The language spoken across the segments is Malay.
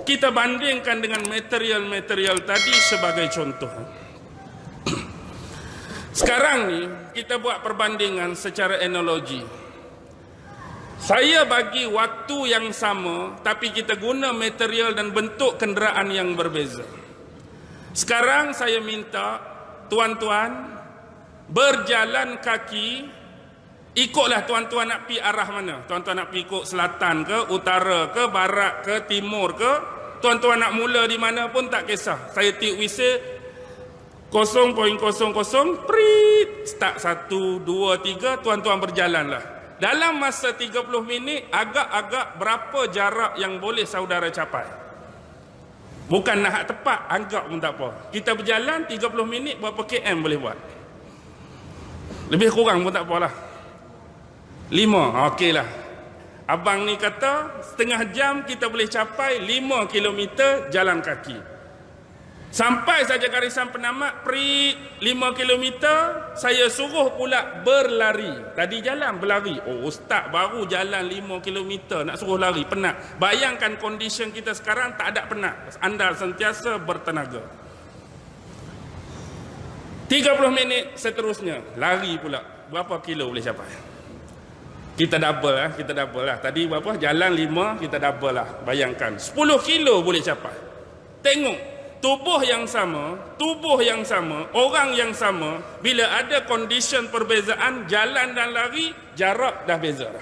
Kita bandingkan dengan material-material tadi sebagai contoh. Sekarang ni kita buat perbandingan secara analogi. Saya bagi waktu yang sama tapi kita guna material dan bentuk kenderaan yang berbeza. Sekarang saya minta tuan-tuan berjalan kaki. Ikutlah tuan-tuan nak pergi arah mana. Tuan-tuan nak pergi ikut selatan ke, utara ke, barat ke, timur ke. Tuan-tuan nak mula di mana pun tak kisah. Saya tiup whistle 0.00 prit. Start 1, 2, 3. Tuan-tuan berjalanlah. Dalam masa 30 minit, agak-agak berapa jarak yang boleh saudara capai? Bukan nak tepat, anggap pun tak apa. Kita berjalan 30 minit, berapa km boleh buat? Lebih kurang pun tak apalah. 5, okeylah. Abang ni kata, setengah jam kita boleh capai 5 km jalan kaki. Sampai saja garisan penamat, 5 km, saya suruh pula berlari. Tadi jalan, berlari. Oh, ustaz baru jalan 5 km, nak suruh lari, penat. Bayangkan kondisi kita sekarang, tak ada penat. Anda sentiasa bertenaga. 30 minit seterusnya, lari pula. Berapa kilo boleh capai? Kita double lah. Tadi berapa? Jalan 5, kita double lah. Bayangkan, 10 kilo boleh capai. Tengok. Tubuh yang sama, orang yang sama, bila ada condition perbezaan, jalan dan lari, jarak dah beza dah.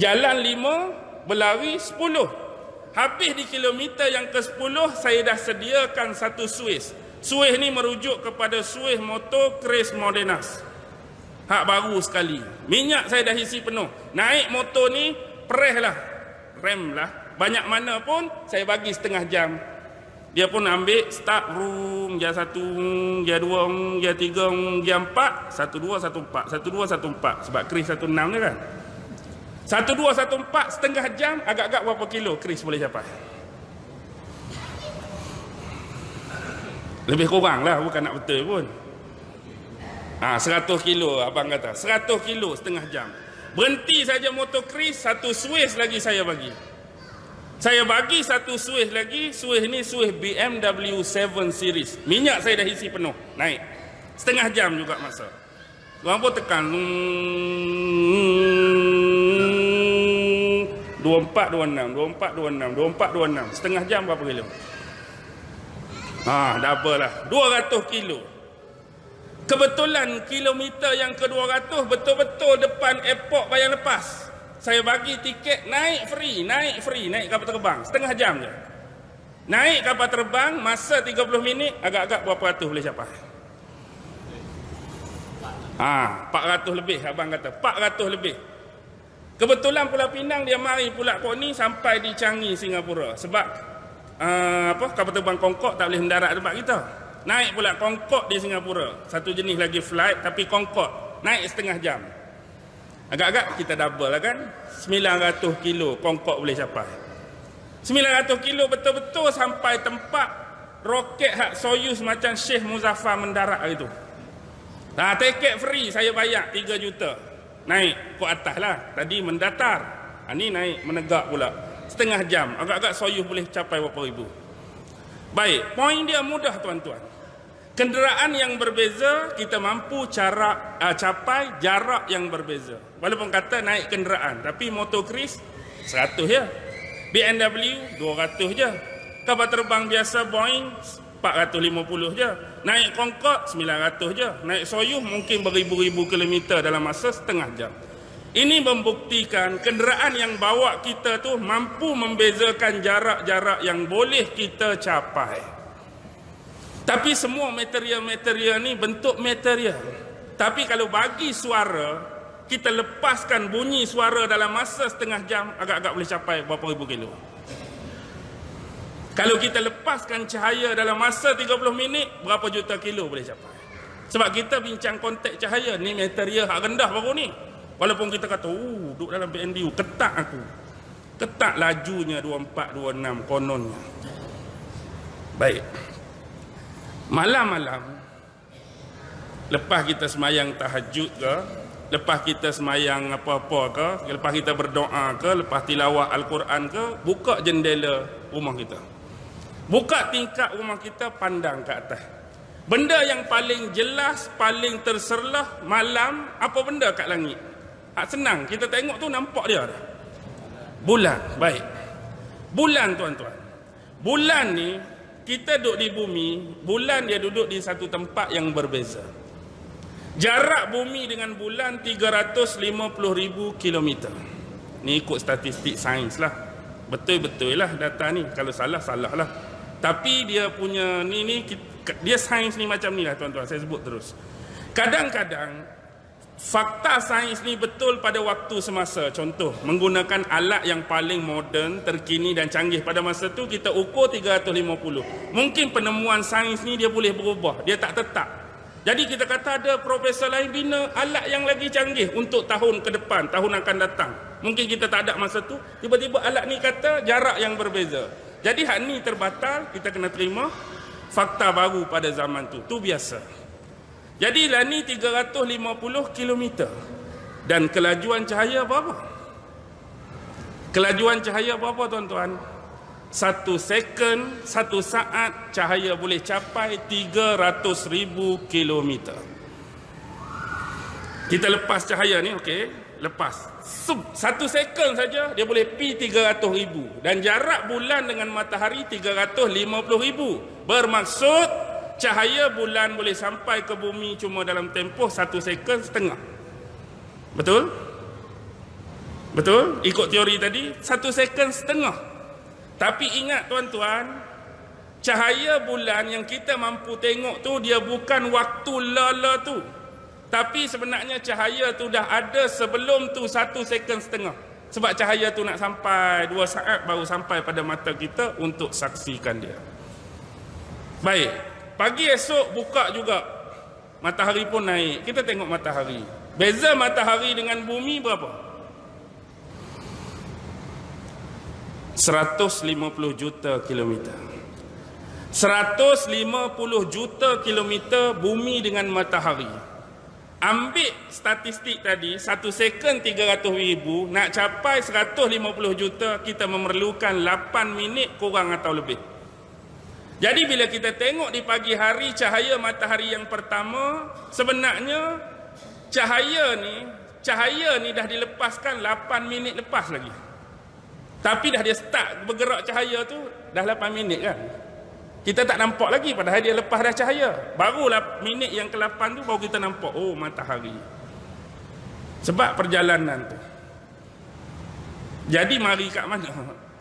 Jalan 5, berlari 10. Habis di kilometer yang ke-10, saya dah sediakan satu suis. Suis ni merujuk kepada suis motor Chris Modenas. Hak baru sekali. Minyak saya dah isi penuh. Naik motor ni, press lah. Rem lah. Banyak mana pun, saya bagi setengah jam. Dia pun ambil start room, gear 1, gear 2, gear 3, gear 4, 1, 2, 1, 4, 1, 2, 1, 4. Sebab Chris 1, 6 ni kan. 1, 2, 1, 4, setengah jam, agak-agak berapa kilo Chris boleh capai? Lebih kurang lah, bukan nak betul pun. 100 kilo abang kata. 100 kilo setengah jam. Berhenti saja motor Chris, satu Swiss lagi saya bagi. Saya bagi satu Swiss lagi. Swiss ni Swiss BMW 7 Series. Minyak saya dah isi penuh. Naik. Setengah jam juga masa. Orang pun tekan. 24, 26. Setengah jam berapa kilo? Double lah. 200 kilo. Kebetulan kilometer yang ke-200 betul-betul depan airport Bayan Lepas. Saya bagi tiket naik free, naik kapal terbang. Setengah jam je. Naik kapal terbang, masa 30 minit, agak-agak berapa ratus boleh capai? 400 lebih, abang kata. 400 lebih. Kebetulan Pulau Pinang dia mari pula kok ni sampai di Changi, Singapura. Sebab, kapal terbang Concorde tak boleh mendarat tempat kita. Naik pula Concorde di Singapura. Satu jenis lagi flight, tapi Concorde. Naik setengah jam. Agak-agak kita double lah kan. 900 kilo Concorde boleh capai. 900 kilo betul-betul sampai tempat roket hak Soyuz macam Sheikh Muzaffar mendarat hari tu. Tiket free saya bayar 3 juta. Naik ke atas lah. Tadi mendatar. Ni naik menegak pula. Setengah jam. Agak-agak Soyuz boleh capai berapa ribu. Baik. Poin dia mudah tuan-tuan. Kenderaan yang berbeza, kita mampu capai jarak yang berbeza. Walaupun kata naik kenderaan, tapi motor Chris 100 je. BMW 200 je. Kapal terbang biasa Boeing 450 je. Naik Concorde 900 je. Naik Soyuz mungkin beribu-ribu kilometer dalam masa setengah jam. Ini membuktikan kenderaan yang bawa kita tu mampu membezakan jarak-jarak yang boleh kita capai. Tapi semua material-material ni bentuk material. Tapi kalau bagi suara, kita lepaskan bunyi suara dalam masa setengah jam, agak-agak boleh capai berapa ribu kilo. Kalau kita lepaskan cahaya dalam masa 30 minit, berapa juta kilo boleh capai. Sebab kita bincang konteks cahaya, ni material hak rendah baru ni. Walaupun kita kata, duduk dalam BNDU, ketat aku. Ketat lajunya 24, 26 kononnya. Baik. Malam-malam Lepas kita semayang tahajud ke, lepas kita semayang apa-apa ke, lepas kita berdoa ke, lepas tilawah Al-Quran ke, buka jendela rumah kita. Buka tingkap rumah kita, pandang ke atas. Benda yang paling jelas, paling terserlah malam, apa benda kat langit? Senang, kita tengok tu nampak dia dah. Bulan, baik. Bulan tuan-tuan. Bulan ni, kita duduk di bumi, bulan dia duduk di satu tempat yang berbeza. Jarak bumi dengan bulan 350,000 kilometer. Ni ikut statistik sains lah. Betul-betul lah data ni. Kalau salah, salah lah. Tapi dia punya dia sains ni macam ni lah tuan-tuan. Saya sebut terus. Kadang-kadang fakta sains ni betul pada waktu semasa. Contoh, menggunakan alat yang paling moden, terkini dan canggih pada masa tu, kita ukur 350. Mungkin penemuan sains ni dia boleh berubah. Dia tak tetap. Jadi kita kata ada profesor lain bina alat yang lagi canggih untuk tahun ke depan, tahun akan datang. Mungkin kita tak ada masa tu, tiba-tiba alat ni kata jarak yang berbeza. Jadi hak ni terbatal, kita kena terima fakta baru pada zaman tu. Tu biasa. Jadi lah ni 350 km. Dan kelajuan cahaya berapa? Kelajuan cahaya berapa tuan-tuan? 1 second, 1 saat cahaya boleh capai 300,000 kilometer. Kita lepas cahaya ni, okey, lepas. 1 second saja dia boleh pi 300,000. Dan jarak bulan dengan matahari 350,000. Bermaksud cahaya bulan boleh sampai ke bumi cuma dalam tempoh 1 second setengah. Betul? Betul? Ikut teori tadi, 1 second setengah. Tapi ingat tuan-tuan, cahaya bulan yang kita mampu tengok tu dia bukan waktu lala tu. Tapi sebenarnya cahaya tu dah ada sebelum tu 1 second setengah. Sebab cahaya tu nak sampai 2 saat baru sampai pada mata kita untuk saksikan dia. Baik, pagi esok buka juga. Matahari pun naik. Kita tengok matahari. Beza matahari dengan bumi berapa? 150 juta kilometer. 150 juta kilometer bumi dengan matahari. Ambil statistik tadi, 1 second 300,000, nak capai 150 juta, kita memerlukan 8 minit kurang atau lebih. Jadi bila kita tengok di pagi hari cahaya matahari yang pertama, sebenarnya cahaya ni dah dilepaskan 8 minit lepas lagi. Tapi dah dia start bergerak cahaya tu dah 8 minit kan. Kita tak nampak lagi padahal dia lepas dah cahaya. Barulah minit yang ke-8 tu baru kita nampak, oh matahari. Sebab perjalanan tu. Jadi mari kat mana?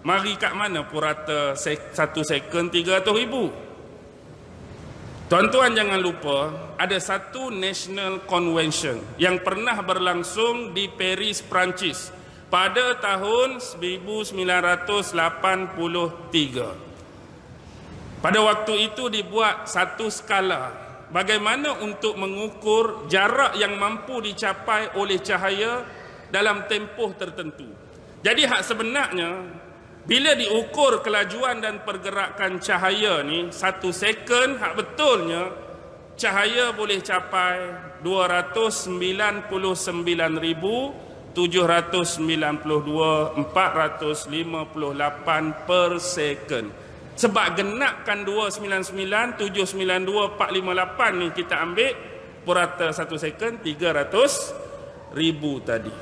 Mari kat mana purata 1 second 300,000? Tuan-tuan jangan lupa, ada satu National Convention yang pernah berlangsung di Paris, Perancis pada tahun 1983. Pada waktu itu dibuat satu skala bagaimana untuk mengukur jarak yang mampu dicapai oleh cahaya dalam tempoh tertentu. Jadi hak sebenarnya bila diukur kelajuan dan pergerakan cahaya ni 1 second, hak betulnya cahaya boleh capai 299,458 per second. Sebab genapkan 299, 792, 458 ni kita ambil purata 1 second 300,000 tadi.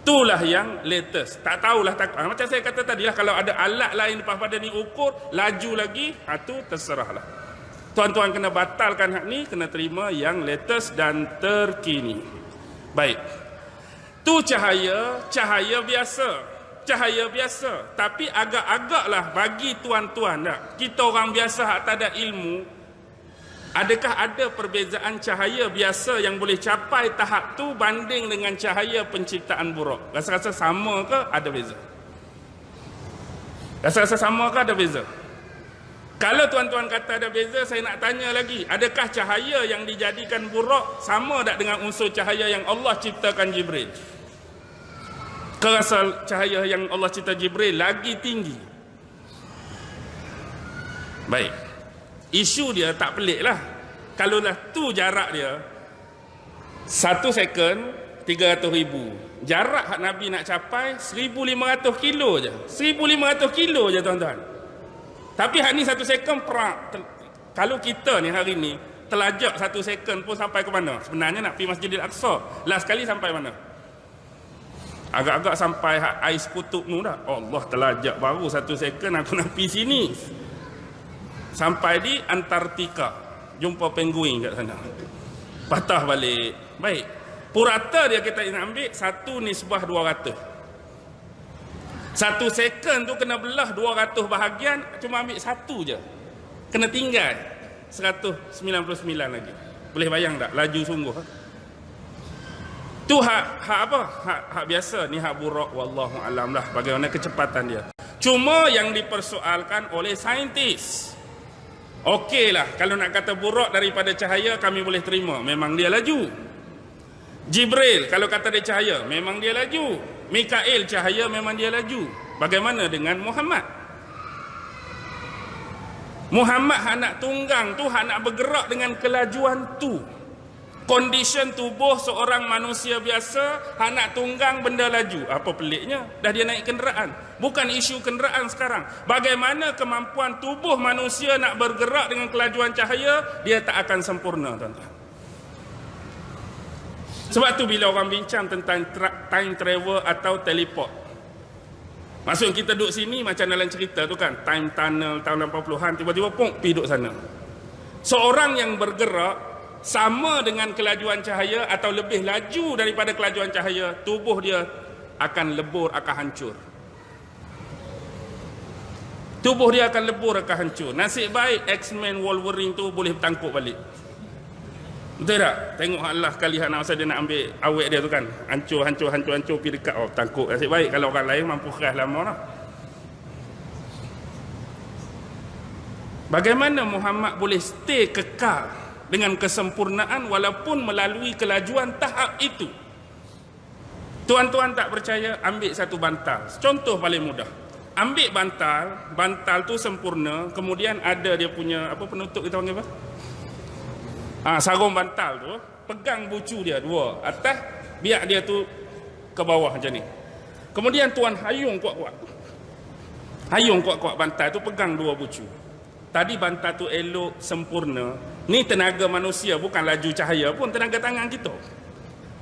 Itulah yang latest. Tak tahulah macam saya kata tadi lah, kalau ada alat lain lepas pada ni ukur laju lagi, tu terserahlah. Tuan-tuan kena batalkan hak ni, kena terima yang latest dan terkini. Baik. Tu cahaya biasa. Cahaya biasa, tapi agak-agaklah bagi tuan-tuan tak, kita orang biasa hak tak ada ilmu, adakah ada perbezaan cahaya biasa yang boleh capai tahap tu banding dengan cahaya penciptaan buruk? Rasa-rasa sama ke ada beza? Rasa-rasa sama ke ada beza? Kalau tuan-tuan kata ada beza, saya nak tanya lagi, adakah cahaya yang dijadikan buruk sama tak dengan unsur cahaya yang Allah ciptakan Jibril? Kerasa cahaya yang Allah cipta Jibril lagi tinggi. Baik. Isu dia tak pelik lah. Kalaulah tu jarak dia, 1 second 300,000. Jarak hak Nabi nak capai 1,500 kilo je. 1,500 kilo je tuan-tuan. Tapi hak ni 1 second perak. Kalau kita ni hari ni telajak 1 second pun sampai ke mana? Sebenarnya nak pergi Masjidil Aqsa. Last kali sampai mana? Agak-agak sampai hak ais kutub tu dah. Allah, telajak baru 1 second aku nak pergi sini. Sampai di Antartika. Jumpa penguin kat sana. Patah balik. Baik. Purata dia kita nak ambil 1 nisbah 200. 1 second tu kena belah 200 bahagian, cuma ambil 1 je. Kena tinggal 199 lagi. Boleh bayang tak? Laju sungguh. Tu hak apa? Hak biasa, ni hak burak wallahu alam lah bagaimana kecepatan dia. Cuma yang dipersoalkan oleh saintis. Okeylah, kalau nak kata burak daripada cahaya kami boleh terima, memang dia laju. Jibril kalau kata dia cahaya, memang dia laju. Mikail cahaya, memang dia laju. Bagaimana dengan Muhammad? Muhammad hak nak tunggang tu, hak nak bergerak dengan kelajuan tu. Kondisi tubuh seorang manusia biasa, hak nak tunggang benda laju. Apa peliknya? Dah dia naik kenderaan. Bukan isu kenderaan sekarang. Bagaimana kemampuan tubuh manusia nak bergerak dengan kelajuan cahaya, dia tak akan sempurna, tuan-tuan. Sebab tu bila orang bincang tentang time travel atau teleport, maksud kita duduk sini macam dalam cerita tu kan, time tunnel tahun 80-an, tiba-tiba pong pergi duduk sana. Seorang yang bergerak sama dengan kelajuan cahaya atau lebih laju daripada kelajuan cahaya, tubuh dia akan lebur, akan hancur. Tubuh dia akan lebur, akan hancur. Nasib baik X-Men Wolverine tu boleh bertangkuk balik. Betul tak? Tengok Allah kali nak masa dia nak ambil awet dia tu kan, hancur pergi dekat, oh tangkuk. Nasib baik kalau orang lain mampu keras lama lah. Bagaimana Muhammad boleh stay kekal dengan kesempurnaan walaupun melalui kelajuan tahap itu? Tuan-tuan tak percaya, ambil satu bantal. Contoh paling mudah. Ambil bantal tu sempurna, kemudian ada dia punya apa penutup kita panggil apa? Sarung bantal tu, pegang bucu dia dua atas, biar dia tu ke bawah macam ni. Kemudian tuan hayung kuat-kuat. Hayung kuat-kuat bantal tu, pegang dua bucu. Tadi bantal tu elok, sempurna. Ni tenaga manusia, bukan laju cahaya pun, tenaga tangan kita.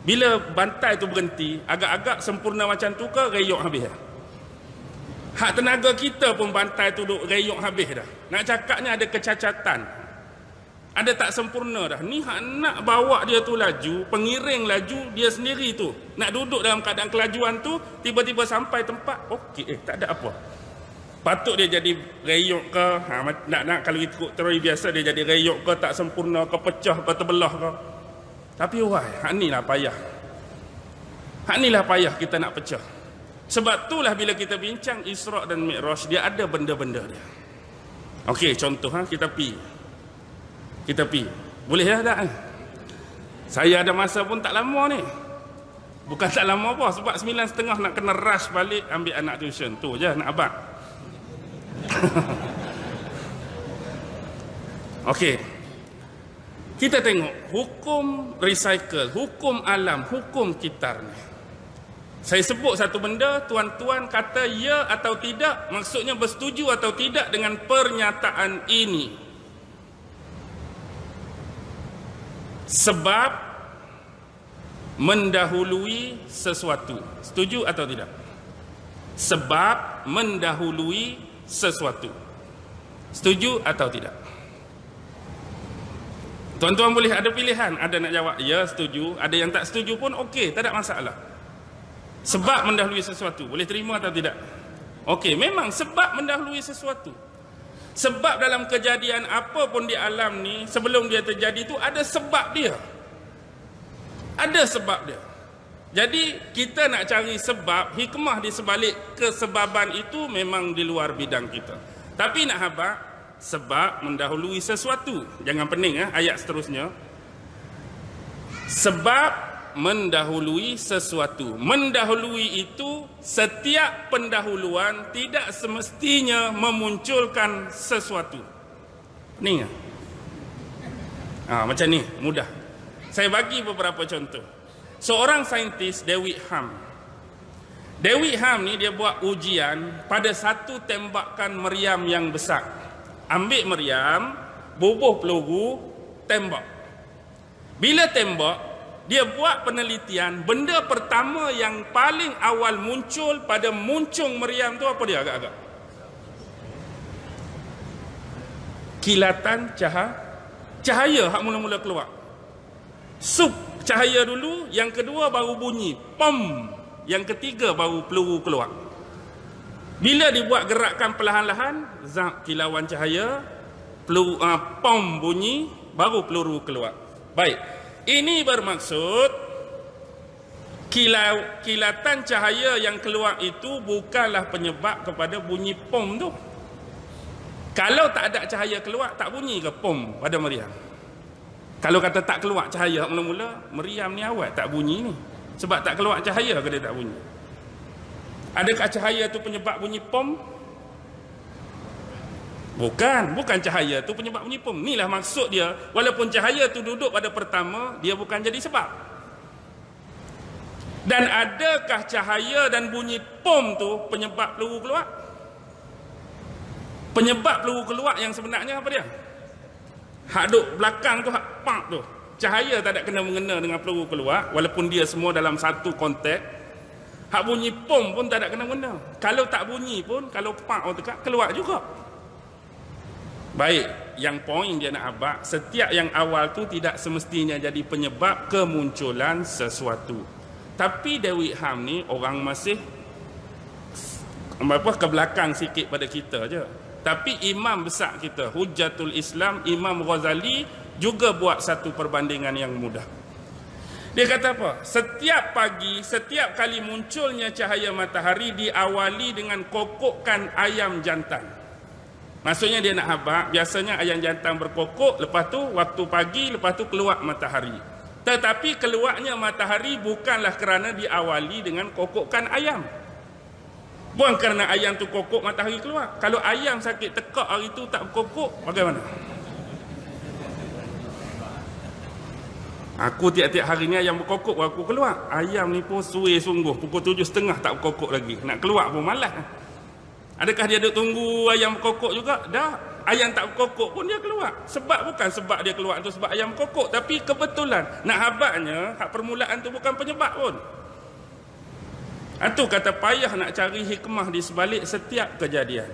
Bila bantal tu berhenti, agak-agak sempurna macam tu ke, reyok habis dah. Hak tenaga kita pun bantal tu duk reyok habis dah. Nak cakapnya ada kecacatan. Ada tak sempurna dah. Ni hak nak bawa dia tu laju, pengiring laju dia sendiri tu. Nak duduk dalam keadaan kelajuan tu, tiba-tiba sampai tempat, okey, tak ada apa. Patut dia jadi reyok ke? Nak kalau ikut teori biasa dia jadi reyok ke, tak sempurna ke, pecah ke, terbelah ke. Tapi wah, hak ni lah payah. Hak ni lah payah kita nak pecah. Sebab itulah bila kita bincang Isra' dan Mi'raj, dia ada benda-benda dia. Okey, contoh kita pi. Kita pi. Boleh dah tak? Saya ada masa pun tak lama ni. Bukan tak lama apa, sebab 9.30 nak kena rush balik ambil anak tuition. Tu je nak abang. Okey. Kita tengok hukum recycle, hukum alam, hukum kitar ni. Saya sebut satu benda, tuan-tuan kata ya atau tidak, maksudnya bersetuju atau tidak dengan pernyataan ini. Sebab mendahului sesuatu. Setuju atau tidak? Sebab mendahului sesuatu. Setuju atau tidak? Tuan-tuan boleh ada pilihan. Ada nak jawab ya setuju, ada yang tak setuju pun okey, tak ada masalah. Sebab mendahului sesuatu. Boleh terima atau tidak? Okey, memang sebab mendahului sesuatu. Sebab dalam kejadian apa pun di alam ni, sebelum dia terjadi tu ada sebab dia. Ada sebab dia. Jadi kita nak cari sebab, hikmah di sebalik kesebaban itu memang di luar bidang kita. Tapi nak habaq, sebab mendahului sesuatu. Jangan pening ayat seterusnya. Sebab mendahului sesuatu. Mendahului itu setiap pendahuluan tidak semestinya memunculkan sesuatu. Ni macam ni, mudah. Saya bagi beberapa contoh. Seorang saintis, David Ham. David Ham ni dia buat ujian pada satu tembakan meriam yang besar. Ambil meriam, bubuh peluru, tembak. Bila tembak, dia buat penelitian, benda pertama yang paling awal muncul pada muncung meriam tu apa dia agak-agak? Kilatan cahaya hak mula-mula keluar. Sup cahaya dulu, yang kedua baru bunyi, pom. Yang ketiga baru peluru keluar. Bila dibuat gerakan perlahan-lahan, zap kilauan cahaya, peluru, pom bunyi, baru peluru keluar. Baik, ini bermaksud kilatan cahaya yang keluar itu bukanlah penyebab kepada bunyi pom tu. Kalau tak ada cahaya keluar, tak bunyi ke pom pada meriam? Kalau kata tak keluar cahaya mula-mula, meriam ni awal tak bunyi ni. Sebab tak keluar cahaya ke dia tak bunyi? Adakah cahaya tu penyebab bunyi pom? Bukan cahaya tu penyebab bunyi pom. Inilah maksud dia, walaupun cahaya tu duduk pada pertama, dia bukan jadi sebab. Dan adakah cahaya dan bunyi pom tu penyebab peluru keluar? Penyebab peluru keluar yang sebenarnya apa dia? Hak duk belakang tu, hak pak tu. Cahaya tak ada kena-mengena dengan peluru keluar, walaupun dia semua dalam satu konteks. Hak bunyi pom pun tak ada kena-mengena. Kalau tak bunyi pun, kalau pak orang dekat, keluar juga. Baik, yang poin dia nak abak, setiap yang awal tu tidak semestinya jadi penyebab kemunculan sesuatu. Tapi David Ham ni orang masih ke belakang sikit pada kita je. Tapi imam besar kita, Hujjatul Islam, Imam Ghazali juga buat satu perbandingan yang mudah. Dia kata apa? Setiap pagi, setiap kali munculnya cahaya matahari diawali dengan kokokkan ayam jantan. Maksudnya dia nak habaq, biasanya ayam jantan berkokok, lepas tu waktu pagi, lepas tu keluar matahari. Tetapi keluarnya matahari bukanlah kerana diawali dengan kokokkan ayam. Bukan kerana ayam tu kokok matahari keluar. Kalau ayam sakit tekak hari tu tak berkokok, bagaimana? Aku tiap-tiap hari ni ayam berkokok aku keluar. Ayam ni pun suwe sungguh, pukul 7.30 tak berkokok lagi. Nak keluar pun malas. Adakah dia duduk tunggu ayam berkokok juga? Dah. Ayam tak berkokok pun dia keluar. Sebab bukan sebab dia keluar tu sebab ayam berkokok, tapi kebetulan. Nak habaknya, hak permulaan tu bukan penyebab pun. Itu kata payah nak cari hikmah di sebalik setiap kejadian.